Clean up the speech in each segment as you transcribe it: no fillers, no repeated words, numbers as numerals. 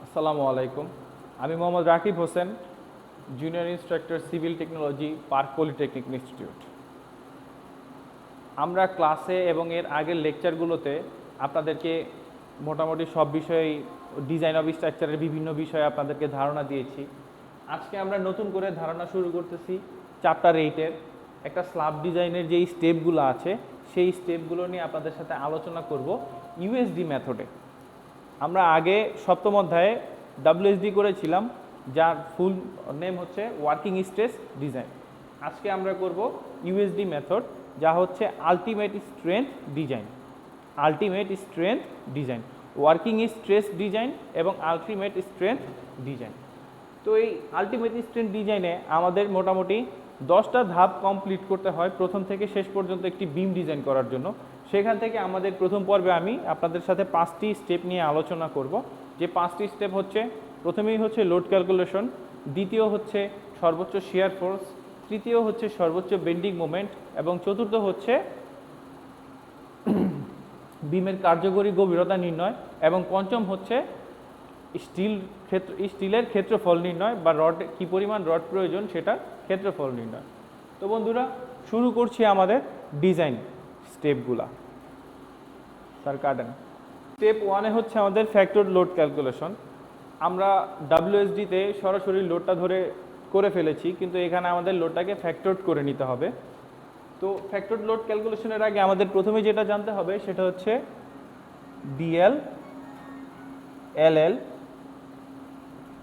আসসালামু আলাইকুম। আমি Mohammad Rakib Hossain, junior instructor civil technology, park polytechnic institute. আমরা ক্লাসে এবং এর আগের লেকচারগুলোতে আপনাদেরকে মোটামুটি সব বিষয়েই ডিজাইন অফ স্ট্রাকচারের বিভিন্ন বিষয়ে আপনাদেরকে ধারণা দিয়েছি। আজকে আমরা নতুন করে ধারণা শুরু করতেছি চ্যাপ্টার 8-এর একটা স্ল্যাব ডিজাইনের যেই স্টেপগুলো আছে সেই স্টেপগুলো নিয়ে আপনাদের সাথে আলোচনা করব ইউএসডি মেথডে। আমরা আগে সপ্তম অধ্যায়ে ডাব্লিউএসডি করেছিলাম, যার ফুল নেম হচ্ছে ওয়ার্কিং স্ট্রেস ডিজাইন। আজকে আমরা করব ইউএসডি মেথড, যা হচ্ছে ultimate strength design. Ultimate strength design, working stress design এবং আলটিমেট স্ট্রেংথ ডিজাইন। তো এই আলটিমেট স্ট্রেংথ ডিজাইনে আমাদের মোটামুটি 10টা ধাপ কমপ্লিট করতে হয় প্রথম থেকে শেষ পর্যন্ত একটি বিম ডিজাইন করার জন্য। সেখান থেকে আমাদের প্রথম পর্বে আমি আপনাদের সাথে 5টি স্টেপ নিয়ে আলোচনা করব। যে 5টি স্টেপ হচ্ছে, প্রথমেই হচ্ছে লোড ক্যালকুলেশন, দ্বিতীয় হচ্ছে সর্বোচ্চ শিয়ার ফোর্স, তৃতীয় হচ্ছে সর্বোচ্চ বেন্ডিং মোমেন্ট এবং চতুর্থ হচ্ছে বিমের কার্যকরী গভীরতা নির্ণয় এবং পঞ্চম হচ্ছে স্টিলের ক্ষেত্রফল নির্ণয় বা রড কী পরিমাণ রড প্রয়োজন সেটা ক্ষেত্রফল নির্ণয়। তো বন্ধুরা, শুরু করছি আমাদের ডিজাইন স্টেপগুলা। স্যার কাটেন। স্টেপ 1-এ হচ্ছে আমাদের ফ্যাক্টর লোড ক্যালকুলেশন। আমরা ডাব্লিউএসডিতে সরাসরি লোডটা ধরে করে ফেলেছি, কিন্তু এখানে আমাদের লোডটাকে ফ্যাক্টর করে নিতে হবে। তো ফ্যাক্টর লোড ক্যালকুলেশনের আগে আমাদের প্রথমে যেটা জানতে হবে সেটা হচ্ছে ডিএল, এলএল,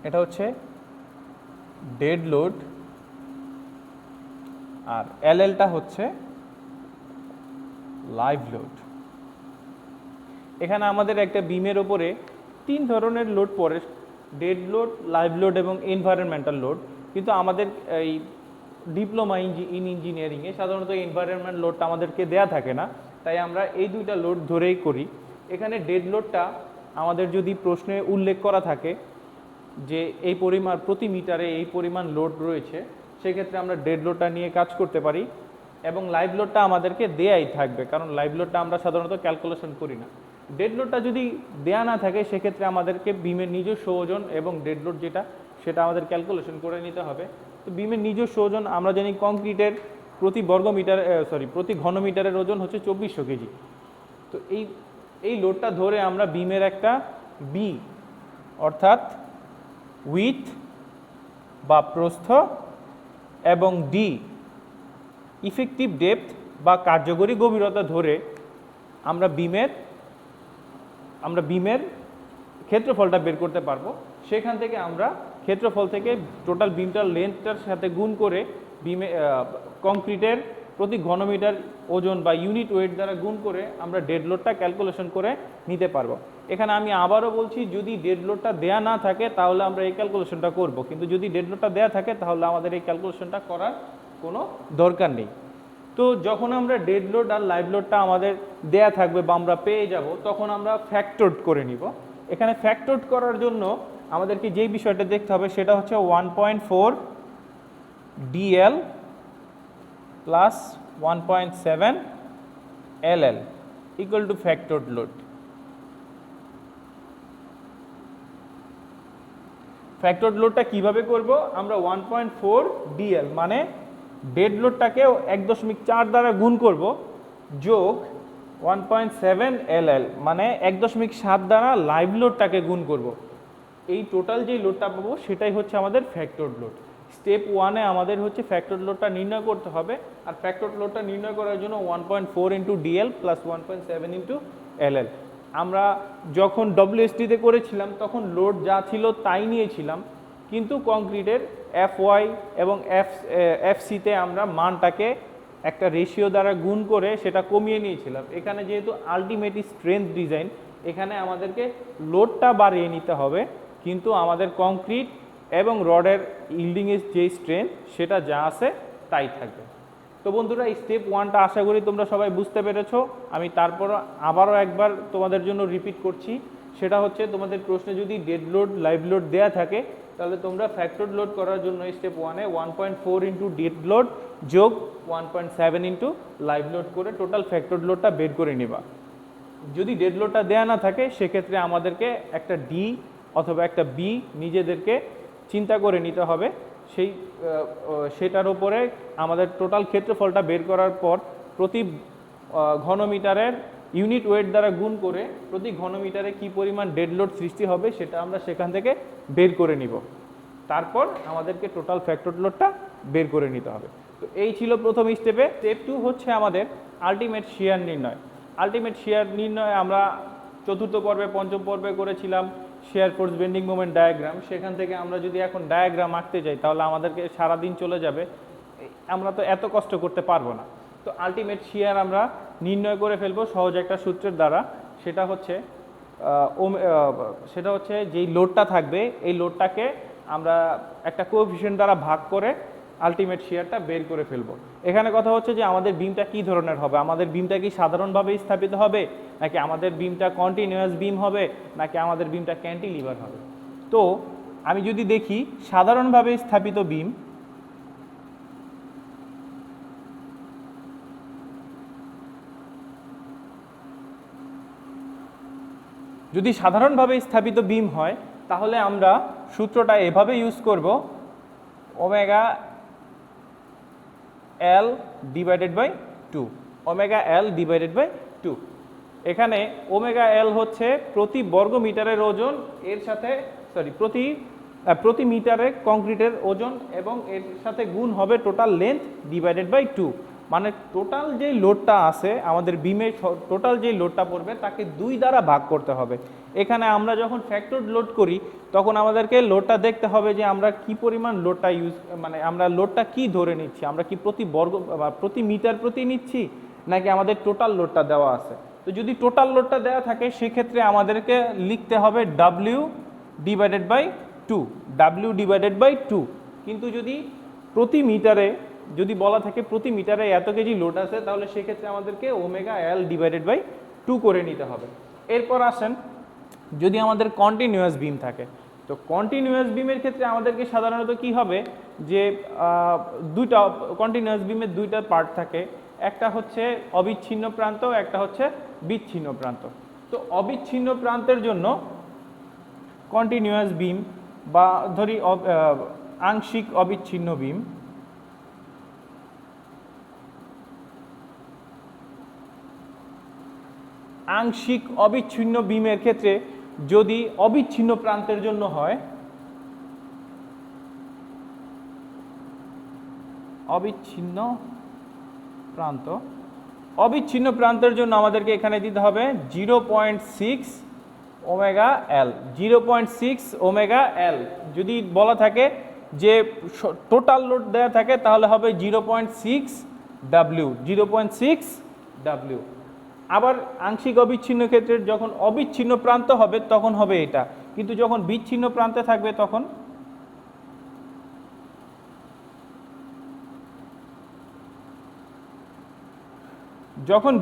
এটা হচ্ছে ডেড লোড, আর এলএলটা হচ্ছে লাইভ লোড। এখানে আমাদের একটা বিমের ওপরে 3 ধরনের লোড পড়ে: ডেড লোড, লাইভ লোড এবং এনভায়রনমেন্টাল লোড। কিন্তু আমাদের এই ডিপ্লোমা ইন ইঞ্জিনিয়ারিংয়ে সাধারণত এনভায়রনমেন্ট লোডটা আমাদেরকে দেয়া থাকে না, তাই আমরা এই দুইটা লোড ধরেই করি। এখানে ডেড লোডটা আমাদের যদি প্রশ্নে উল্লেখ করা থাকে যে এই পরিমাণ প্রতি মিটারে এই পরিমাণ লোড রয়েছে, সেক্ষেত্রে আমরা ডেড লোডটা নিয়ে কাজ করতে পারি। এবং লাইভ লোডটা আমাদেরকে দেয়াই থাকবে, কারণ লাইভ লোডটা আমরা সাধারণত ক্যালকুলেশন করি না। ডেড লোডটা যদি দেয়া না থাকে সেক্ষেত্রে আমাদেরকে বিমের নিজস্ব ওজন এবং ডেড লোড সেটা আমাদের ক্যালকুলেশন করে নিতে হবে। তো বিমের নিজস্ব ওজন আমরা জানি কংক্রিটের প্রতি ঘনমিটারের ওজন হচ্ছে 2400 কেজি। তো এই লোডটা ধরে আমরা বিমের একটা বি অর্থাৎ উইথ বা প্রস্থ এবং ডি ইফেক্টিভ ডেপথ বা কার্যকরী গভীরতা ধরে আমরা বিমের ক্ষেত্রফলটা বের করতে পারবো। সেখান থেকে আমরা ক্ষেত্রফল থেকে টোটাল বিমটার লেন্থটার সাথে গুণ করে কংক্রিটের প্রতি ঘনমিটার ওজন বা ইউনিট ওয়েট দ্বারা গুণ করে আমরা ডেড লোডটা ক্যালকুলেশন করে নিতে পারবো। এখানে আমি আবারও বলছি, যদি ডেড লোডটা দেয়া না থাকে তাহলে আমরা এই ক্যালকুলেশনটা করব, কিন্তু যদি ডেড লোডটা দেয়া থাকে তাহলে আমাদের এই ক্যালকুলেশনটা করার কোনো দরকার নেই। তো যখন আমরা ডেড লোড আর লাইভ লোডটা আমাদের দেয়া থাকবে বা আমরা পেয়ে যাব, তখন আমরা ফ্যাক্টরড করে নিব। এখানে ফ্যাক্টরড করার জন্য আমাদেরকে যেই বিষয়টা দেখতে হবে সেটা হচ্ছে 1.4 DL plus 1.7 LL equal to factored load. Factored লোডটা কিভাবে করব? আমরা 1.4 ডিএল মানে ডেড লোডটাকে 1.4 দ্বারা গুণ করব, যোগ 1.7 এলএল মানে 1.7 দ্বারা লাইভ লোডটাকে গুণ করব। এই টোটাল যে লোডটা পাবো সেটাই হচ্ছে আমাদের ফ্যাক্টরড লোড। স্টেপ 1-এ আমাদের হচ্ছে ফ্যাক্টরড লোডটা নির্ণয় করতে হবে, আর ফ্যাক্টরড লোডটা নির্ণয় করার জন্য 1.4 into DL plus 1.7 into LL. আমরা যখন ডব্লিউএসডিতে করেছিলাম তখন লোড যা ছিল তাই নিয়েছিলাম, কিন্তু কংক্রিটের এফওয়াই এবং এফসিতে আমরা মানটাকে একটা রেশিও দ্বারা গুণ করে সেটা কমিয়ে নিয়েছিলাম। এখানে যেহেতু আলটিমেট স্ট্রেংথ ডিজাইন, এখানে আমাদেরকে লোডটা বাড়িয়ে নিতে হবে, কিন্তু আমাদের কংক্রিট এবং রডের ইল্ডিংয়ের যে স্ট্রেংথ সেটা যা আছে তাই থাকবে। তো বন্ধুরা, এই স্টেপ 1টা আশা করি তোমরা সবাই বুঝতে পেরেছো। আমি তারপর আবারও একবার তোমাদের জন্য রিপিট করছি, সেটা হচ্ছে তোমাদের প্রশ্নে যদি ডেড লোড লাইভ লোড দেয়া থাকে তাহলে তোমরা ফ্যাক্টর লোড করার জন্য স্টেপ 1-এ 1.4 ইন্টু ডেড লোড যোগ 1.7 ইন্টু লাইভ লোড করে টোটাল ফ্যাক্টর লোডটা বের করে নিবা। যদি ডেড লোডটা দেয়া না থাকে সেক্ষেত্রে আমাদেরকে একটা ডি অথবা একটা বি নিজেদেরকে চিন্তা করে নিতে হবে। সেটার উপরে আমাদের টোটাল ক্ষেত্রফলটা বের করার পর প্রতি ঘনমিটারের ইউনিট ওয়েট দ্বারা গুণ করে প্রতি ঘনমিটারে কি পরিমাণ ডেড লোড সৃষ্টি হবে সেটা আমরা সেখান থেকে বের করে নিব। তারপর আমাদেরকে টোটাল ফ্যাক্টর লোডটা বের করে নিতে হবে। তো এই ছিল প্রথম স্টেপে। স্টেপ 2 হচ্ছে আমাদের আলটিমেট শিয়ার নির্ণয়। আলটিমেট শিয়ার নির্ণয় আমরা চতুর্থ পর্বে পঞ্চম পর্বে করেছিলাম shear force bending moment diagram. সেখান থেকে আমরা যদি এখন ডায়াগ্রাম আঁকতে যাই তাহলে আমাদেরকে সারাদিন চলে যাবে, আমরা তো এত কষ্ট করতে পারবো না। তো আলটিমেট শিয়ার আমরা নির্ণয় করে ফেলবো সহজ একটা সূত্রের দ্বারা। সেটা হচ্ছে যেই লোডটা থাকবে এই লোডটাকে আমরা একটা কোএফিশিয়েন্ট দ্বারা ভাগ করে আলটিমেট শিয়ারটা বের করে ফেলবো। এখানে কথা হচ্ছে যে আমাদের বিমটা কি ধরনের হবে, আমাদের বিমটা কি সাধারণভাবে স্থাপিত হবে, নাকি আমাদের বিমটা কন্টিনিউয়াস বিম হবে, নাকি আমাদের বিমটা ক্যান্টিলিভার হবে। তো আমি যদি দেখি সাধারণভাবে স্থাপিত বিম, যদি সাধারণভাবে স্থাপিত বিম হয় তাহলে আমরা সূত্রটা এভাবে ইউজ করব, omega L divided by 2, omega L divided by 2। এখানে ওমেগা এল হচ্ছে প্রতি বর্গ মিটারের ওজন, এর সাথে প্রতি মিটারে কংক্রিটের ওজন, এবং এর সাথে গুণ হবে টোটাল লেন্থ ডিভাইডেড বাই 2। মানে টোটাল যেই লোডটা আছে আমাদের বিমে, টোটাল যেই লোডটা পড়বে তাকে 2 দ্বারা ভাগ করতে হবে। এখানে আমরা যখন ফ্যাক্টর লোড করি তখন আমাদেরকে লোডটা দেখতে হবে যে আমরা কি পরিমাণ লোডটা আমরা লোডটা কি ধরে নিচ্ছি, আমরা কি প্রতি মিটার প্রতি নিচ্ছি, নাকি আমাদের টোটাল লোডটা দেওয়া আছে। তো যদি টোটাল লোডটা দেওয়া থাকে সেক্ষেত্রে আমাদেরকে লিখতে হবে W divided by 2, W divided by 2। কিন্তু যদি প্রতি মিটারে যদি বলা থাকে প্রতি মিটারে এত কেজি লোড আছে তাহলে সেক্ষেত্রে আমাদেরকে ওমেগা এল ডিভাইডেড বাই 2 করে নিতে হবে। এরপর আসেন যদি আমাদের কন্টিনিউয়াস বিম থাকে, তো কন্টিনিউয়াস বিমের ক্ষেত্রে আমাদেরকে সাধারণত কি হবে যে দুইটা কন্টিনিউয়াস বিমের দুইটা পার্ট থাকে, একটা হচ্ছে অবিচ্ছিন্ন প্রান্ত, একটা হচ্ছে বিচ্ছিন্ন প্রান্ত। তো অবিচ্ছিন্ন প্রান্তের জন্য কন্টিনিউয়াস বিম বা ধরি আংশিক অবিচ্ছিন্ন বিম, আংশিক অবিচ্ছিন্ন বিমের ক্ষেত্রে যদি অবিচ্ছিন্ন প্রান্তের জন্য হয়, অবিচ্ছিন্ন প্রান্তের জন্য আমাদেরকে এখানে দিতে হবে 0.6 ওমেগা এল, 0.6 ওমেগা এল। যদি বলা থাকে যে টোটাল লোড দেওয়া থাকে তাহলে হবে 0.6 ডাব্লিউ, 0.6 ডাব্লিউ। আবার আংশিক অবিচ্ছিন্ন ক্ষেত্রে যখন অবিচ্ছিন্ন প্রান্ত হবে তখন হবে এটা, কিন্তু যখন বিচ্ছিন্ন প্রান্তে থাকবে তখন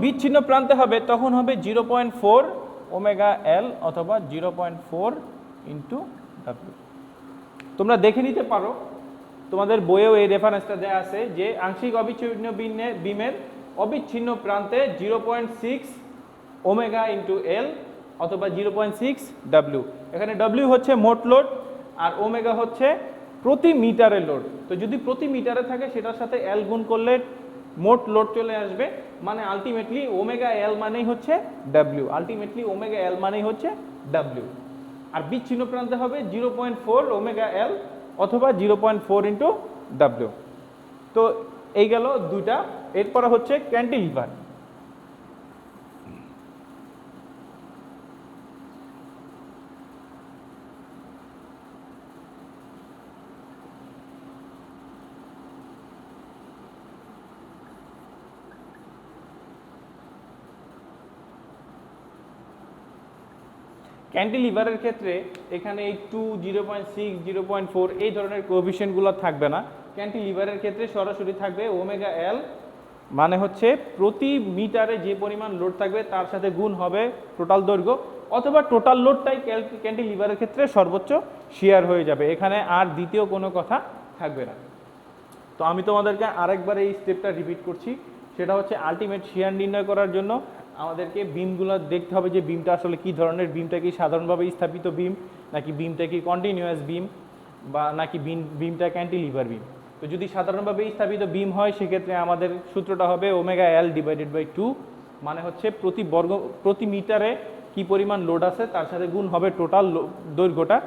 বিচ্ছিন্ন প্রান্তে হবে তখন হবে 0.4 ওমেগা এল অথবা 0.4 ইন্টু ডাব্লিউ। তোমরা দেখে নিতে পারো, তোমাদের বইয়েও এই রেফারেন্সটা দেওয়া আছে যে আংশিক অবিচ্ছিন্ন বিমের অবিচ্ছিন্ন প্রান্তে 0.6 ওমেগা ইন্টু এল অথবা 0.6 ডাব্লিউ। এখানে ডাব্লিউ হচ্ছে মোট লোড আর ওমেগা হচ্ছে প্রতি মিটারের লোড। তো যদি প্রতি মিটারে থাকে সেটার সাথে এল গুণ করলে মোট লোড চলে আসবে, মানে আলটিমেটলি ওমেগা এল মানেই হচ্ছে ডাব্লিউ, আলটিমেটলি ওমেগা এল মানেই হচ্ছে ডাব্লিউ। আর বিচ্ছিন্ন প্রান্তে হবে 0.4 ওমেগা এল অথবা 0.4 ইন্টু ডাব্লিউ। তো এই গেল দুইটা। এরপর হচ্ছে ক্যান্টিলিভার। ক্যান্টিলিভারের ক্ষেত্রে এখানে এই 2, 0.6, 0.4 এই ধরনের কোএফিশিয়েন্টগুলো থাকবে না। ক্যান্টিলিভারের ক্ষেত্রে সরাসরি থাকবে ওমেগা এল মানে হচ্ছে প্রতি মিটারে যে পরিমাণ লোড থাকবে তার সাথে গুণ হবে টোটাল দৈর্ঘ্য, অথবা টোটাল লোডটাই ক্যান্টিলিভারের ক্ষেত্রে সর্বোচ্চ শিয়ার হয়ে যাবে, এখানে আর দ্বিতীয় কোনো কথা থাকবে না। তো আমি তোমাদেরকে আরেকবার এই স্টেপটা রিপিট করছি, সেটা হচ্ছে আলটিমেট শিয়ার নির্ণয় করার জন্য আমাদেরকে বিমগুলো দেখতে হবে যে বিমটা আসলে কী ধরনের, বিমটা কি সাধারণভাবে স্থাপিত বিম, নাকি বিমটা কি কন্টিনিউয়াস বিম, বা নাকি বিমটা ক্যান্টিলিভার বিম। তো যদি সাধারণভাবে স্থাপিত বিম হয় সেক্ষেত্রে আমাদের সূত্রটা হবে ওমেগা এল ডিভাইডেড বাই 2, মানে হচ্ছে প্রতি মিটারে কি পরিমাণ লোড আছে তার সাথে গুণ হবে টোটাল দৈর্ঘ্যটা,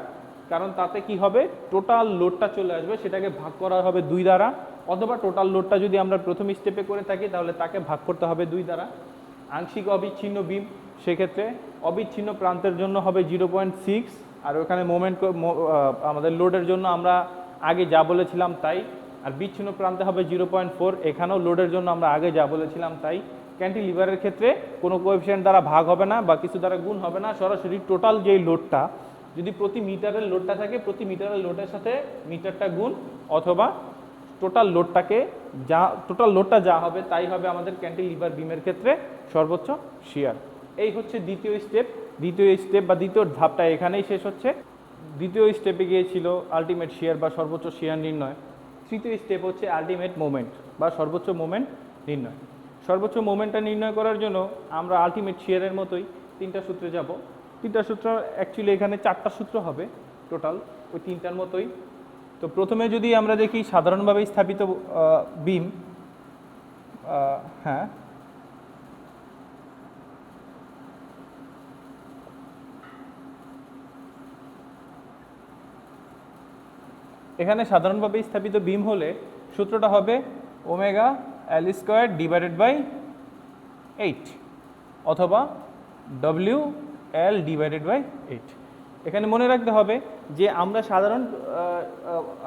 কারণ তাতে কি হবে টোটাল লোডটা চলে আসবে, সেটাকে ভাগ করা হবে 2 দ্বারা, অথবা টোটাল লোডটা যদি আমরা প্রথম স্টেপে করে থাকি তাহলে তাকে ভাগ করতে হবে 2 দ্বারা। আংশিক অবিচ্ছিন্ন বিম, সেক্ষেত্রে অবিচ্ছিন্ন প্রান্তের জন্য হবে 0.6, আর ওখানে মোমেন্ট আমাদের লোডের জন্য আমরা আগে যা বলেছিলাম তাই, আর বিচ্ছিন্ন প্রান্তে হবে 0.4, এখানেও লোডের জন্য আমরা আগে যা বলেছিলাম তাই। ক্যান্টিলিভারের ক্ষেত্রে কোনো কোএফিসিয়েন্ট দ্বারা ভাগ হবে না বা কিছু দ্বারা গুণ হবে না, সরাসরি টোটাল যেই লোডটা, যদি প্রতি মিটারের লোডটা থাকে প্রতি মিটারের লোডের সাথে মিটারটা গুণ, অথবা টোটাল লোডটা যা হবে তাই হবে আমাদের ক্যান্টিলিভার বিমের ক্ষেত্রে সর্বোচ্চ শিয়ার। এই হচ্ছে দ্বিতীয় স্টেপ বা দ্বিতীয় ধাপটা এখানেই শেষ হচ্ছে। দ্বিতীয় স্টেপে গিয়েছিল আলটিমেট শিয়ার বা সর্বোচ্চ শিয়ার নির্ণয়। তৃতীয় স্টেপ হচ্ছে আলটিমেট মোমেন্ট বা সর্বোচ্চ মোমেন্ট নির্ণয়। সর্বোচ্চ মোমেন্টটা নির্ণয় করার জন্য আমরা আলটিমেট শিয়ারের মতোই 3টা সূত্রে যাব। 3টা সূত্র অ্যাকচুয়ালি এখানে 4টা সূত্র হবে টোটাল, ওই 3টার মতোই। তো প্রথমে যদি আমরা দেখি সাধারণভাবে স্থাপিত বিম, হ্যাঁ এখানে সাধারণভাবে স্থাপিত বিম হলে সূত্রটা হবে omega L square divided by 8, অথবা ডব্লিউ এল ডিভাইডেড বাই 8। এখানে মনে রাখতে হবে যে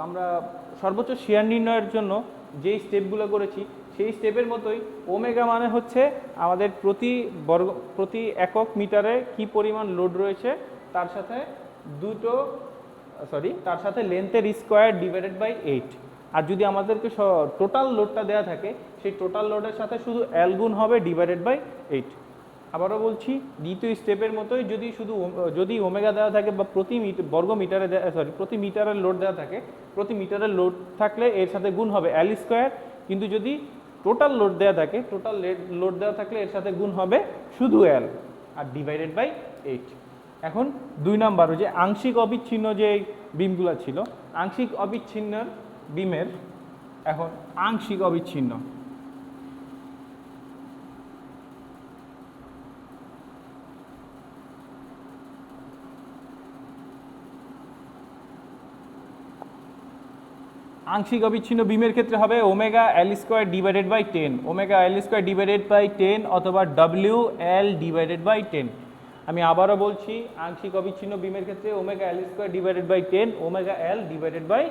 আমরা সর্বোচ্চ শিয়ার নির্ণয়ের জন্য যেই স্টেপগুলো করেছি সেই স্টেপের মতোই ওমেগা মানে হচ্ছে আমাদের প্রতি একক মিটারে কি পরিমাণ লোড রয়েছে তার সাথে লেন্থের স্কোয়ার ডিভাইডেড বাই 8। আর যদি আমাদেরকে টোটাল লোডটা দেওয়া থাকে সেই টোটাল লোডের সাথে শুধু এল গুণ হবে ডিভাইডেড বাই 8। আবারও বলছি, দ্বিতীয় স্টেপের মতোই যদি ওমেগা দেওয়া থাকে বা প্রতি মিটারের লোড দেওয়া থাকে, প্রতি মিটারের লোড থাকলে এর সাথে গুণ হবে এল স্কোয়ার, কিন্তু যদি টোটাল লোড দেওয়া থাকলে এর সাথে গুণ হবে শুধু এল আর ডিভাইডেড বাই 8। এখন 2 নাম্বার যে আংশিক অবিচ্ছিন্ন যে বিমগুলো ছিল, আংশিক অবিচ্ছিন্ন বিমের এখন আংশিক অবিচ্ছিন্ন বিমের ক্ষেত্রে হবে omega L square divided by 10, omega L square divided by 10 অথবা ডব্লিউ এল ডিভাইডেড বাই 10। আমি আবারও বলছি, আংশিক অবিচ্ছিন্ন বিমের ক্ষেত্রে omega L square divided by 10, omega L divided by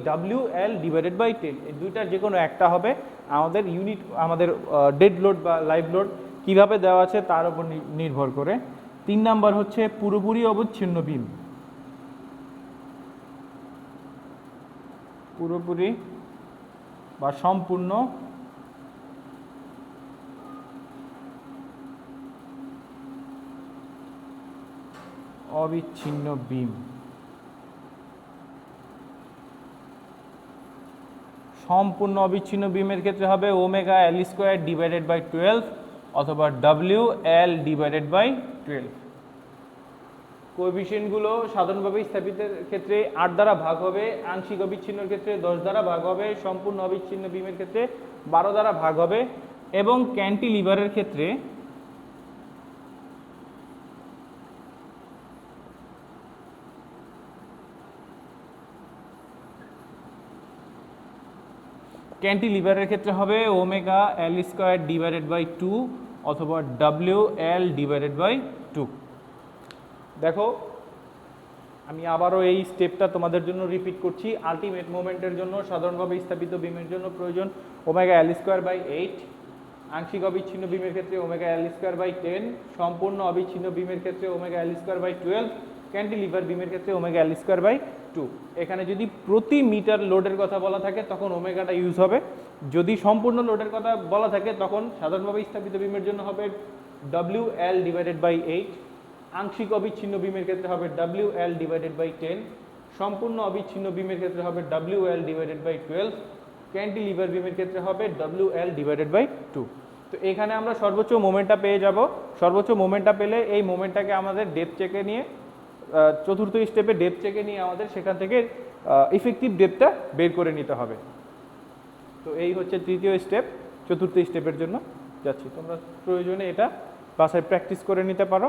W L divided by 10, এই দুইটার যে কোনো একটা হবে। আমাদের ডেড লোড বা লাইভ লোড কীভাবে দেওয়া আছে তার উপর নির্ভর করে। 3 নাম্বার হচ্ছে পুরোপুরি অবিচ্ছিন্ন বিম, পুরোপুরি বা সম্পূর্ণ অবিচ্ছিন্ন বিম। সম্পূর্ণ অবিচ্ছিন্ন বিমের ক্ষেত্রে হবে omega L square divided by 12 অথবা ডব্লিউ এল ডিভাইডেড বাই 12। কোএফিসিয়েন্টগুলো সাধারণভাবে স্থাপিতের ক্ষেত্রে 8 দ্বারা ভাগ হবে, আংশিক অবিচ্ছিন্নের ক্ষেত্রে 10 দ্বারা ভাগ হবে, সম্পূর্ণ অবিচ্ছিন্ন বিমের ক্ষেত্রে 12 দ্বারা ভাগ হবে, এবং ক্যান্টিলিভারের ক্ষেত্রে হবে omega L square divided by 2 অথবা ডব্লিউ এল ডিভাইডেড বাই 2। দেখো, আমি আবারও এই স্টেপটা তোমাদের জন্য রিপিট করছি। আলটিমেট মোমেন্টের জন্য সাধারণভাবে স্থাপিত বিমের জন্য প্রয়োজন ওমেগা এল স্কোয়ার বাই 8, আংশিক অবিচ্ছিন্ন বিমের ক্ষেত্রে ওমেগা এল স্কোয়ার বাই 10, সম্পূর্ণ অবিচ্ছিন্ন বিমের ক্ষেত্রে omega L square by 12, cantilever বিমের ক্ষেত্রে ওমেগা এল স্কোয়ার বাই 2। এখানে যদি প্রতি মিটার লোডের কথা বলা থাকে তখন ওমেগাটা ইউজ হবে, যদি সম্পূর্ণ লোডের কথা বলা থাকে তখন সাধারণভাবে স্থাপিত বিমের জন্য হবে WL/8, আংশিক অবিচ্ছিন্ন বিমের ক্ষেত্রে হবে WL/10, সম্পূর্ণ অবিচ্ছিন্ন বিমের ক্ষেত্রে হবে WL/12, ক্যান্টিলিভার বিমের ক্ষেত্রে হবে WL/2। তো এখানে আমরা সর্বোচ্চ মোমেন্টটা পেয়ে যাব। সর্বোচ্চ মোমেন্টটা পেলে এই মোমেন্টটাকে আমাদের ডেপথ চেকে নিয়ে চতুর্থ স্টেপে ডেপথ চেকে নিয়ে আমাদের সেখান থেকে ইফেক্টিভ ডেপথটা বের করে নিতে হবে। তো এই হচ্ছে তৃতীয় স্টেপ। চতুর্থ স্টেপের জন্য যাচ্ছি, তোমরা প্রয়োজনে এটা বাসায় প্র্যাকটিস করে নিতে পারো।